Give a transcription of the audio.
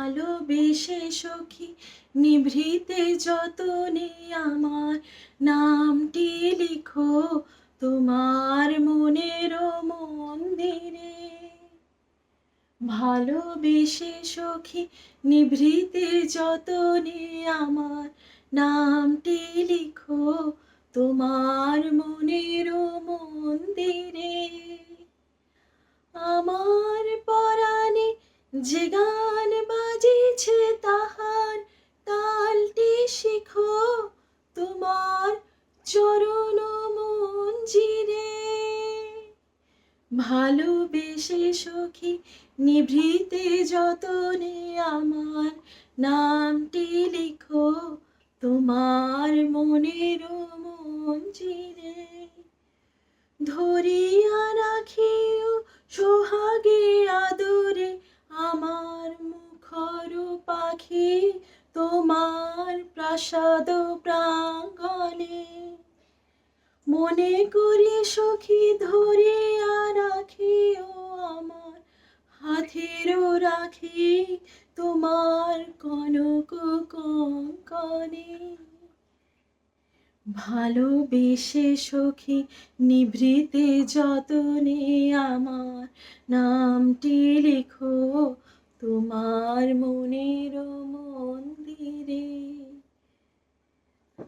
ভালোবেসে সখী নিভৃতে যতনে আমার নামটি লিখো তোমার মনের মন্দিরে। ভালোবেসে সখী নিভৃতে যতনে আমার নামটি লিখো তোমার মনের মন্দিরে। আমার পরাণে যে গান বাজিছে তাহার তালটি শিখো তোমার চরণ মঞ্জিরে। ভালোবেসে সখী নিভৃতে যতনে আমার নামটি লিখো তোমার মনের মঞ্জিরে। ধরিয়া রাখিও সোহাগে আদরে আমার মুখর পাখি তোমার প্রাসাদ প্রাঙ্গণে। মনে করি সখী ধরিয়া রাখিও আমার হাতের রাখি তোমার কনক কঙ্কণে। ভালোবেসে সখী নিভৃতে যতনে আমার নামটি লিখো তোমার মনের মন্দিরে।